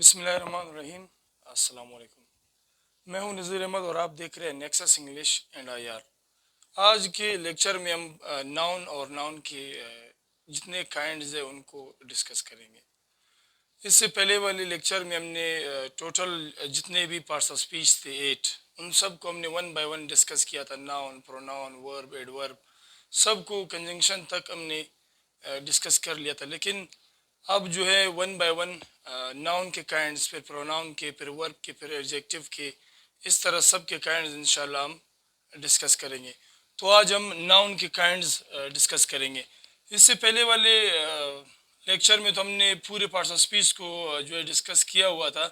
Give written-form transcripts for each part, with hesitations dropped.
बिस्मिल्लाहिर्रहमानिर्रहीम। अस्सलाम वालेकुम। मैं हूं नज़ीर अहमद और आप देख रहे हैं नेक्सस इंग्लिश एंड आईआर। आज के लेक्चर में हम नाउन और नाउन के जितने काइंड्स हैं उनको डिस्कस करेंगे। इससे पहले वाले लेक्चर में हमने टोटल जितने भी पार्ट्स ऑफ स्पीच थे 8, उन सब को हमने वन बाय वन डिस्कस किया था। नाउन, प्रोनाउन, वर्ब, एडवर्ब, सब को कंजंक्शन तक हमने डिस्कस कर लिया था। लेकिन अब जो है वन बाय वन नाउन के काइंड्स, फिर प्रोनाउन के, फिर वर्ब के, फिर एडजेक्टिव के, इस तरह सब के काइंड्स इंशाल्लाह हम डिस्कस करेंगे। तो आज हम नाउन के काइंड्स डिस्कस करेंगे। इससे पहले वाले लेक्चर में तो हमने पूरे पार्ट्स ऑफ स्पीच को जो है डिस्कस किया हुआ था,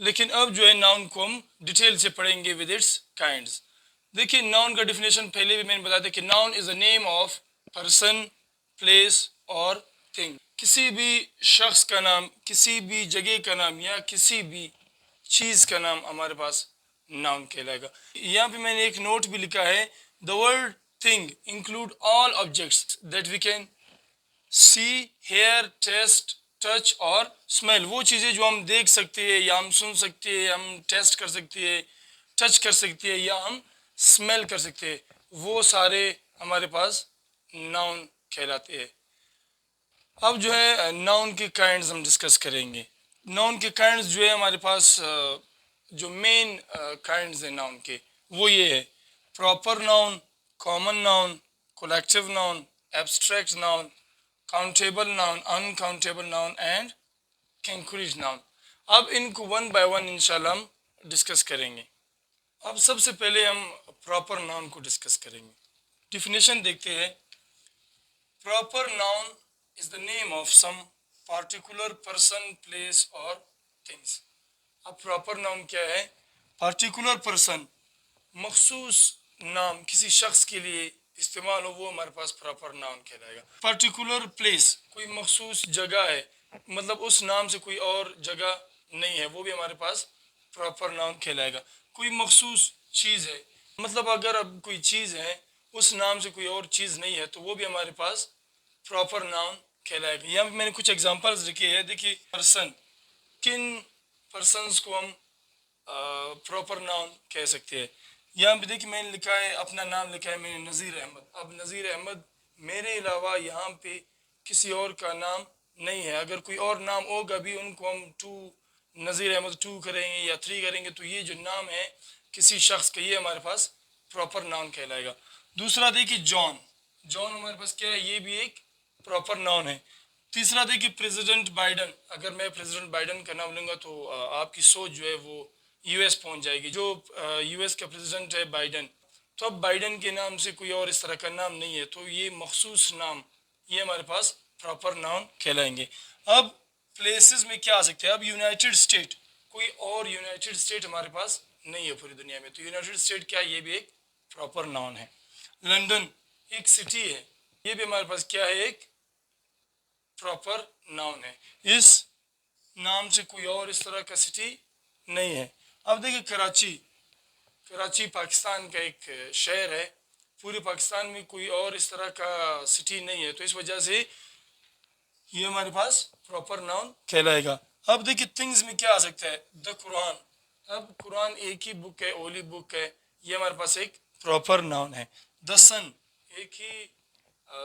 लेकिन अब जो है नाउन को हम डिटेल से पढ़ेंगे विद इट्स काइंड्स। देखिए, नाउन का डिफिनेशन पहले भी मैंने बताया था कि noun is the name of person, place और थिंग। किसी भी शख्स का नाम, किसी भी जगह का नाम या किसी भी चीज का नाम हमारे पास नाउन कहलाएगा। यहाँ पे मैंने एक नोट भी लिखा है, the word thing include all objects that we can see, hear, taste, touch और स्मेल। वो चीज़ें जो हम देख सकते हैं या हम सुन सकते हैं, हम टेस्ट कर सकते हैं, टच कर सकते हैं या हम स्मेल कर सकते हैं, वो सारे हमारे पास नाउन कहलाते हैं। अब जो है नाउन के काइंड्स हम डिस्कस करेंगे। नाउन के काइंड्स जो है हमारे पास जो मेन काइंड्स हैं नाउन के, वो ये है: proper noun, common noun, collective noun, abstract noun, countable noun, uncountable noun and concrete noun. अब इनको वन बाय वन इंशाल्लाह हम डिस्कस करेंगे। अब सबसे पहले हम प्रॉपर नाउन को डिस्कस करेंगे। डिफिनेशन देखते हैं। Proper noun is the name of some particular person, place or things। अब प्रॉपर नाउन क्या है? पार्टिकुलर पर्सन, मखसूस नाम किसी शख्स के लिए इस्तेमाल हो, वो हमारे पास प्रॉपर नाउन कहलाएगा। पर्टिकुलर प्लेस, कोई मखसूस जगह है, मतलब उस नाम से कोई और जगह नहीं है, वो भी हमारे पास प्रॉपर नाउन कहलाएगा। कोई मखसूस चीज़ है, मतलब अगर अब कोई चीज़ है उस नाम से कोई और चीज़ नहीं है, तो वो भी हमारे पास प्रॉपर नाउन कहलाएगा। यहाँ पे मैंने कुछ एग्जांपल्स लिखे हैं। देखिए, पर्सन, किन पर्सन्स को हम प्रॉपर नाउन कह सकते हैं। यहाँ पे देखिए मैंने लिखा है, अपना नाम लिखा है मैंने, नज़ीर अहमद। अब नज़ीर अहमद, मेरे अलावा यहाँ पे किसी और का नाम नहीं है। अगर कोई और नाम होगा भी, उनको हम टू, नज़ीर अहमद टू करेंगे या थ्री करेंगे, तो ये जो नाम है किसी शख्स का, ये हमारे पास प्रॉपर नाउन कहलाएगा। दूसरा देखिए, जॉन। जॉन हमारे पास क्या है? ये भी एक प्रॉपर नाउन है। तीसरा देखिए, प्रेसिडेंट बाइडन। अगर मैं प्रेसिडेंट बाइडन का नाम लूँगा तो आपकी सोच जो है वो यूएस पहुंच जाएगी। जो यूएस का प्रेसिडेंट है बाइडन, तो अब बाइडन के नाम से कोई और इस तरह का नाम नहीं है, तो ये मखसूस नाम, ये हमारे पास प्रॉपर नाउन कहलाएंगे। अब प्लेसेस में क्या आ सकते हैं? अब यूनाइटेड स्टेट, कोई और यूनाइटेड स्टेट हमारे पास नहीं है पूरी दुनिया में, तो यूनाइटेड स्टेट क्या है? ये भी एक प्रॉपर नाउन है। लंदन एक सिटी है, ये भी हमारे पास क्या है? एक प्रॉपर नाउन है। इस नाम से कोई और इस तरह का सिटी नहीं है। अब देखिए, कराची। कराची पाकिस्तान का एक शहर है, पूरे पाकिस्तान में कोई और इस तरह का सिटी नहीं है, तो इस वजह से ये हमारे पास प्रॉपर नाउन कहलाएगा। अब देखिए, थिंग्स में क्या आ सकता है? The Quran. अब कुरान एक ही बुक है, ओली बुक है, ये हमारे पास एक प्रॉपर नाउन है। द सन, एक ही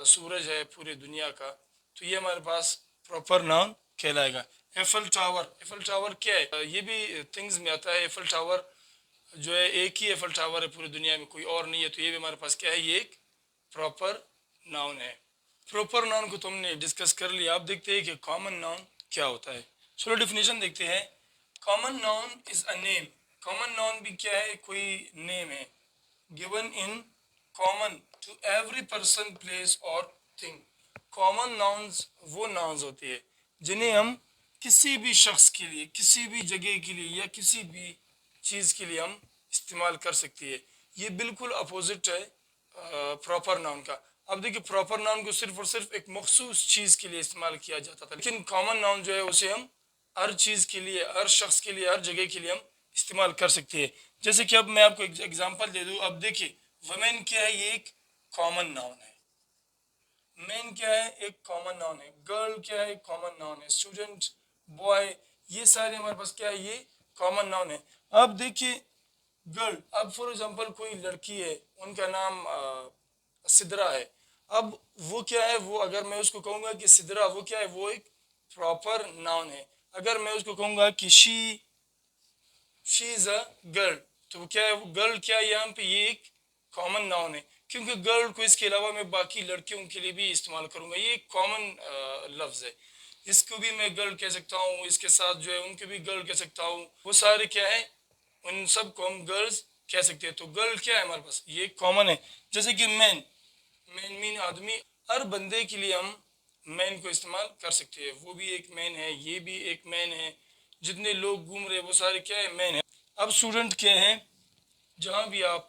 सूरज है पूरी दुनिया का, तो ये हमारे पास प्रॉपर नाउन कहलाएगा। Apple tower. एफल टावर क्या है? ये भी थिंग्स में आता है। एफल टावर जो है, एक ही एफल टावर है पूरी दुनिया में, कोई और नहीं है, तो ये भी हमारे पास क्या है? ये एक प्रॉपर नाउन है। प्रॉपर नाउन को तो हमने डिस्कस कर लिया। अब देखते हैं कि कॉमन नाउन क्या होता है। चलो डेफिनेशन देखते हैं। Common noun is a name. Common noun भी क्या है? कोई नेम है, given in common to every person, place और थिंग। कॉमन नाउन्स वो नाउन्स होते हैं जिन्हें हम किसी भी शख्स के लिए, किसी भी जगह के लिए या किसी भी चीज़ के लिए हम इस्तेमाल कर सकती है। ये बिल्कुल अपोजिट है प्रॉपर नाउन का। अब देखिए, प्रॉपर नाउन को सिर्फ और सिर्फ एक मखसूस चीज़ के लिए इस्तेमाल किया जाता था, लेकिन कॉमन नाउन जो है उसे हम हर चीज़ के लिए, हर शख्स के लिए, हर जगह के लिए हम इस्तेमाल कर सकते हैं। जैसे कि अब मैं आपको एक एग्जांपल दे दूं। अब देखिए, वमेन क्या है? ये एक कॉमन नाउन है। मैन क्या है? एक कॉमन नाउन है। गर्ल क्या है? कॉमन नाउन है। स्टूडेंट, बॉय, ये सारे हमारे पास क्या है, ये कॉमन नाउन है। अब देखिए गर्ल, अब फॉर एग्जांपल कोई लड़की है, उनका नाम सिद्रा है। अब वो क्या है, वो अगर मैं उसको कहूंगा कि सिद्रा, वो क्या है, वो एक प्रॉपर नाउन है। अगर मैं उसको कहूंगा कि शी इज अ गर्ल, तो वो क्या है, वो गर्ल क्या है यहाँ पे, ये एक कॉमन नाउन है। क्योंकि गर्ल को इसके अलावा मैं बाकी लड़कियों के लिए भी इस्तेमाल करूंगा, ये एक कॉमन लफ्ज है। इसको भी मैं गर्ल कह सकता हूँ, इसके साथ जो है उनके भी गर्ल कह सकता हूँ, वो सारे क्या है, उन सब को हम गर्ल्स कह सकते हैं। तो गर्ल क्या है हमारे पास, ये कॉमन है। जैसे कि मैन, मैन मीन आदमी, हर बंदे के लिए हम मैन को इस्तेमाल कर सकते हैं, वो भी एक मैन है, ये भी एक मैन है। जितने लोग घूम रहे हैं वो सारे क्या है, मैन है। अब स्टूडेंट क्या है, जहाँ भी आप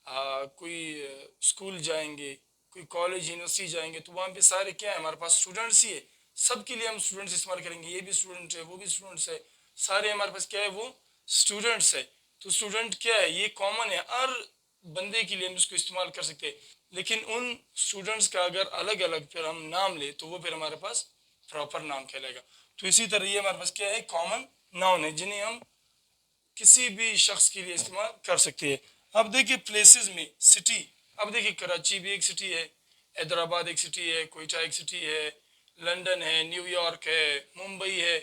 कोई स्कूल जाएंगे, कोई कॉलेज यूनिवर्सिटी जाएंगे, तो वहाँ पे सारे क्या है, हमारे पास स्टूडेंट्स ही है। सबके लिए हम स्टूडेंट्स इस्तेमाल करेंगे, ये भी स्टूडेंट है, वो भी स्टूडेंट्स है, सारे हमारे पास क्या है, वो स्टूडेंट्स है। तो स्टूडेंट क्या है, ये कॉमन है, हर बंदे के लिए हम इसको इस्तेमाल कर सकते हैं। लेकिन उन स्टूडेंट्स का अगर अलग अलग फिर हम नाम ले, तो वो फिर हमारे पास प्रॉपर नाम कहलाएगा। तो इसी तरह ये हमारे पास क्या है, कॉमन नाउन है, जिन्हें हम किसी भी शख्स के लिए इस्तेमाल कर सकती है। अब देखिए प्लेसेस में सिटी, अब देखिए कराची भी एक सिटी है, हैदराबाद एक सिटी है, कोयटा एक सिटी है, लंदन है, न्यूयॉर्क है, मुंबई है।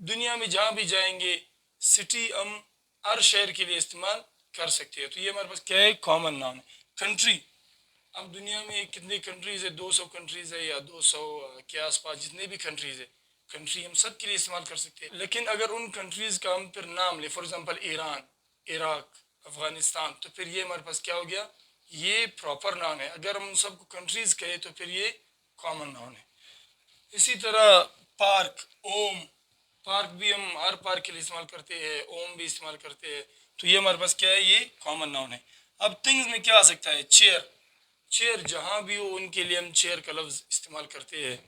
दुनिया में जहाँ भी जाएंगे, सिटी हम हर शहर के लिए इस्तेमाल कर सकते हैं। तो ये हमारे पास क्या है, कॉमन नाउन है। कंट्री, अब दुनिया में कितनी कंट्रीज है, 200 कंट्रीज है, या 200 के आसपास जितने भी कंट्रीज है, कंट्री हम सब के लिए इस्तेमाल कर सकते हैं। लेकिन अगर उन कंट्रीज का हम फिर नाम ले, for example Iran, Iraq, Afghanistan, तो फिर ये हमारे पास क्या हो गया, ये प्रॉपर नाउन है। अगर हम उन सबको कंट्रीज कहे तो फिर ये कॉमन नाउन है। इसी तरह पार्क, ओम, पार्क भी हम हर पार्क के लिए इस्तेमाल करते हैं, ओम भी इस्तेमाल करते हैं। तो ये हमारे पास क्या है, ये कॉमन नाउन है। अब थिंग्स में क्या आ सकता है, चेयर, चेयर जहाँ भी हो उनके लिए हम चेयर का लफ्ज़ इस्तेमाल करते हैं।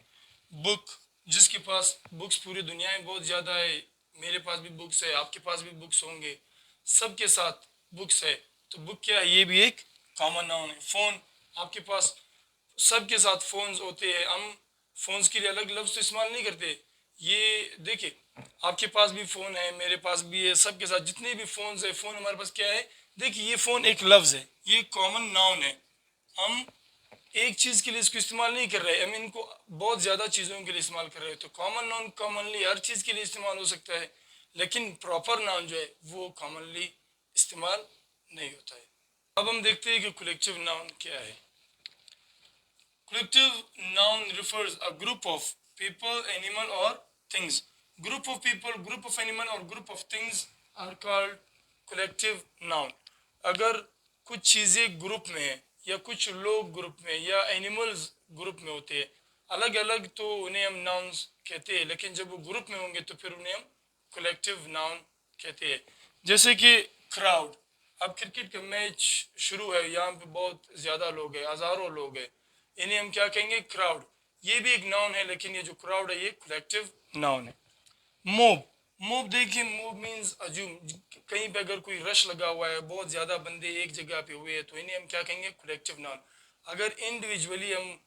बुक, जिसके पास बुक्स पूरी दुनिया में बहुत ज़्यादा है, मेरे पास भी बुक्स है, आपके पास भी बुक्स होंगे, सबके साथ बुक्स है, तो बुक क्या है, ये भी एक कॉमन नाउन है। फ़ोन, आपके पास सबके साथ फ़ोन्स होते हैं, हम फ़ोन्स के लिए अलग लफ्ज़ तो इस्तेमाल नहीं करते। ये देखिए, आपके पास भी फ़ोन है, मेरे पास भी है, सबके साथ जितने भी फ़ोन्स है, फ़ोन हमारे पास क्या है, देखिए ये फ़ोन एक लफ्ज़ है, ये कॉमन नाउन है। हम एक चीज के लिए इसको इस्तेमाल नहीं कर रहे, हम इनको बहुत ज्यादा चीजों के लिए इस्तेमाल कर रहे हैं। तो कॉमन नाउन कॉमनली हर चीज के लिए इस्तेमाल हो सकता है, लेकिन प्रॉपर नाउन जो है वो कॉमनली इस्तेमाल नहीं होता है। अब हम देखते हैं कि कलेक्टिव नाउन क्या है। Collective noun refers a group of people, animal or things. Group of people, group of animal और group of things are called collective noun. अगर कुछ चीज़ें ग्रुप में है, या कुछ लोग ग्रुप में, या एनिमल्स ग्रुप में होते हैं, अलग अलग तो उन्हें हम नाउन्स कहते हैं, लेकिन जब वो ग्रुप में होंगे तो फिर उन्हें हम कलेक्टिव नाउन कहते हैं। जैसे कि क्राउड, अब क्रिकेट का मैच शुरू है, यहाँ पे बहुत ज़्यादा लोग हैं, हज़ारों लोग हैं, इन्हें हम क्या कहेंगे, क्राउड। ये भी एक नाउन है, लेकिन ये जो क्राउड है ये कलेक्टिव नाउन है। मोब, मोब देखिए, मोब मीन्स अज्यूम, कहीं पे अगर कोई रश लगा हुआ है, बहुत ज़्यादा बंदे एक जगह पे हुए हैं, तो इन्हें हम क्या कहेंगे, कलेक्टिव नाउन। अगर इंडिविजुअली हम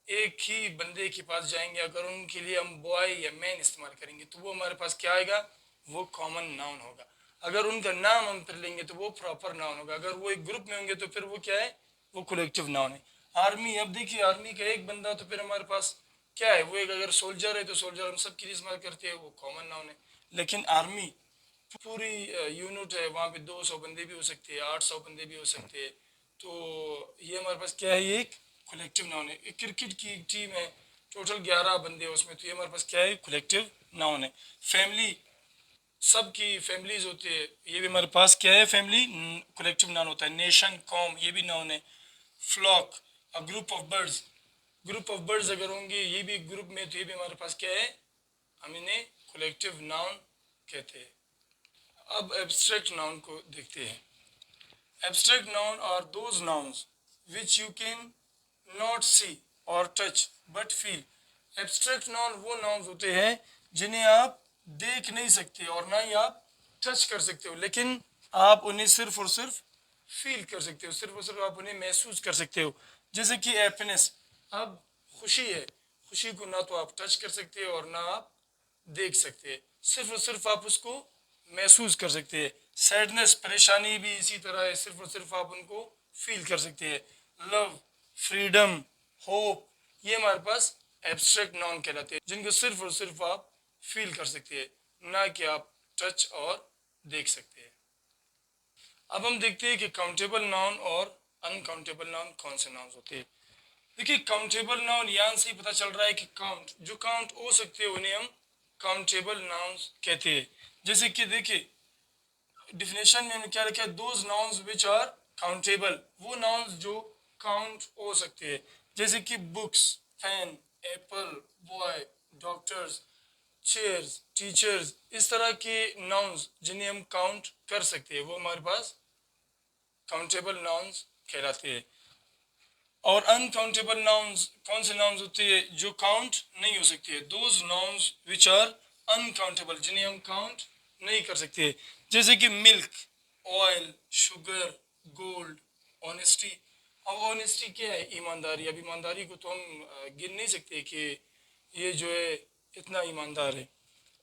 एक ही बंदे के पास जाएंगे, अगर उनके लिए हम बॉय या मैन इस्तेमाल करेंगे, तो वो हमारे पास क्या आएगा, वो कॉमन नाउन होगा। अगर उनका नाम हम फिर लेंगे तो वो प्रॉपर नाउन होगा। अगर वो एक ग्रुप में होंगे तो फिर वो क्या है, वो कलेक्टिव नाउन है। आर्मी, अब देखिए आर्मी का एक बंदा, तो फिर हमारे पास क्या है, वो एक अगर सोल्जर है तो सोल्जर हम सब के लिए इस्तेमाल करते हैं, वो कॉमन नाउन है। लेकिन आर्मी पूरी यूनिट है, वहाँ पे 200 बंदे भी हो सकते हैं, 800 बंदे भी हो सकते हैं, तो ये हमारे पास क्या है, ये एक कलेक्टिव नाउन है। एक क्रिकेट की एक टीम है, टोटल 11 बंदे हैं उसमें, तो ये हमारे पास क्या है, कलेक्टिव नाउन है। फैमिली, सबकी फैमिलीज होती है, ये भी हमारे पास क्या है, फैमिली कलेक्टिव नाउन होता है। नेशन, कॉम, ये भी नाउन है। Flock, a group of birds, group of birds अगर होंगे ये भी ग्रुप में, तो ये भी हमारे पास क्या है, हम इन्हें कलेक्टिव नाउन कहते हैं। अब एब्स्ट्रैक्ट नाउन को देखते हैं। Abstract noun are those nouns which you can not see और touch but feel. Abstract noun वो नाउन्स होते हैं जिन्हें आप देख नहीं सकते और ना ही आप टच कर सकते हो, लेकिन आप उन्हें सिर्फ और सिर्फ फील कर सकते हो, सिर्फ और सिर्फ आप उन्हें महसूस कर सकते हो। जैसे कि हैप्पीनेस, अब खुशी है, खुशी को ना तो आप टच कर सकते हो और ना आप देख सकते हैं। सिर्फ और सिर्फ आप उसको महसूस कर सकते हैं। सैडनेस, परेशानी भी इसी तरह है, सिर्फ और सिर्फ आप उनको फील कर सकते हैं। लव, फ्रीडम, होप, ये हमारे पास एब्स्ट्रैक्ट नाउन कहलाते हैं, जिनको सिर्फ और सिर्फ आप फील कर सकते हैं, ना कि आप टच और देख सकते हैं। अब हम देखते हैं कि काउंटेबल नाउन और अनकाउंटेबल नाउन कौन से नाउन होते हैं। देखिए, काउंटेबल नाउन यहाँ से ही पता चल रहा है कि काउंट, जो काउंट हो सकते हैं उन्हें हम काउंटेबल नाउन्स कहते हैं। जैसे कि देखिए डिफिनेशन में हमने क्या रखा है, those nouns which are countable, वो नाउन्स जो काउंट हो सकते हैं। जैसे कि books, fan, apple, boy, doctors, chairs, teachers, इस तरह के नाउन्स जिन्हें हम काउंट कर सकते हैं वो हमारे पास काउंटेबल नाउन्स कहलाते हैं। और अनकाउंटेबल नाउन्स कौन से नाउन्स होते हैं, जो काउंट नहीं हो सकते, those nouns which are uncountable, जिन्हें हम काउंट नहीं कर सकते। जैसे कि milk, oil, sugar, gold, honesty. अब ऑनेस्टी क्या है, ईमानदारी। अब ईमानदारी को तो हम गिन नहीं सकते कि ये जो है इतना ईमानदार है।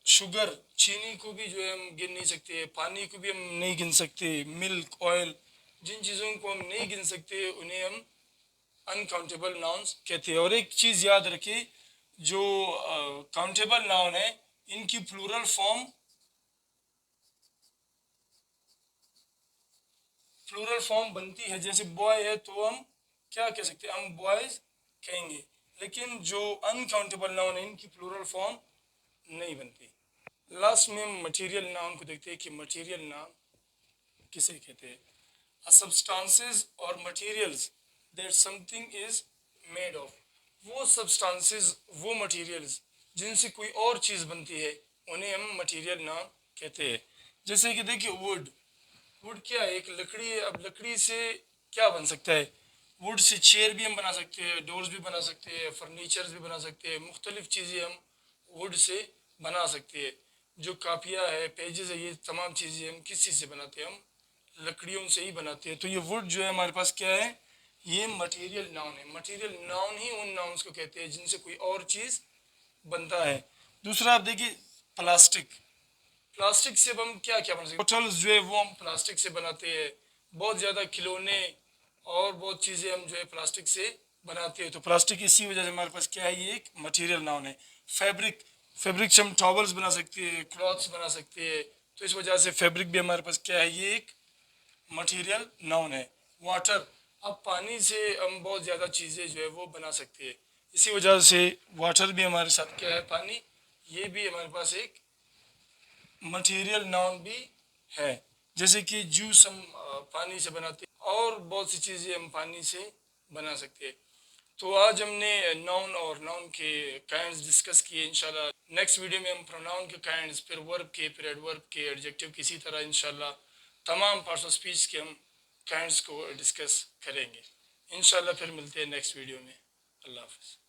शुगर, चीनी को भी जो है हम गिन नहीं सकते, पानी को भी हम नहीं गिन सकते। मिल्क, ऑयल, जिन चीज़ों को हम नहीं गिन सकते उन्हें हम अनकाउंटेबल नाउन्स कहते हैं। और एक चीज़ याद रखिए, जो काउंटेबल नाउन है इनकी प्लूरल फॉर्म बनती है। जैसे बॉय है तो हम क्या कह सकते हैं, हम बॉयज कहेंगे। लेकिन जो अनकाउंटेबल नाउन है इनकी प्लूरल फॉर्म नहीं बनती। लास्ट में हम मटेरियल नाउन को देखते हैं कि मटेरियल नाउन किसे कहते हैं। A substances or materials that something is made of, वो substances, वो materials जिनसे कोई और चीज़ बनती है उन्हें हम मटेरियल नाम कहते हैं। जैसे कि देखिए वुड, वुड क्या है, एक लकड़ी है। अब लकड़ी से क्या बन सकता है, वुड से चेयर भी हम बना सकते हैं, डोर्स भी बना सकते हैं, फर्नीचर्स भी बना सकते हैं, मुख्तलिफ चीज़ें हम वुड से बना सकते हैं। जो कापियाँ है, पेजेस है, ये तमाम चीज़ें हम किस चीज़ से बनाते हैं, हम लकड़ियों से ही बनाते हैं। तो ये वुड जो है हमारे पास क्या है, ये मटेरियल नाउन है। मटेरियल नाउन ही उन नाउन्स को कहते हैं जिनसे कोई और चीज़ बनता है। दूसरा आप देखिए प्लास्टिक, प्लास्टिक से अब हम क्या क्या बना सकते हैं, बोटल्स जो है वो हम प्लास्टिक से बनाते हैं। बहुत ज़्यादा खिलौने और बहुत चीज़ें हम जो है प्लास्टिक से बनाते हैं। तो प्लास्टिक इसी वजह से हमारे पास क्या है, ये एक मटेरियल नाउन है। फैब्रिक, फैब्रिक से हम टॉवल्स बना सकते हैं, क्लॉथ्स बना सकते हैं। तो इस वजह से फैब्रिक भी हमारे पास क्या है, ये एक मटेरियल नाउन है। वाटर, अब पानी से हम बहुत ज़्यादा चीज़ें जो है वो बना सकते हैं। इसी वजह से वाटर भी हमारे साथ क्या है, पानी, ये भी हमारे पास एक मटेरियल नाउन भी है। जैसे कि जूस हम पानी से बनाते हैं और बहुत सी चीज़ें हम पानी से बना सकते हैं। तो आज हमने नाउन और नाउन के काइंड्स डिस्कस किए। इंशाल्लाह नेक्स्ट वीडियो में हम प्रोनाउन के काइंड्स, फिर वर्ब के, फिर एडवर्ब के, एडजेक्टिव की, इसी तरह इंशाल्लाह तमाम पार्ट्स ऑफ स्पीच के हम काइंड्स को डिस्कस करेंगे। इंशाल्लाह फिर मिलते हैं नेक्स्ट वीडियो में। अल्लाह हाफ़िज़।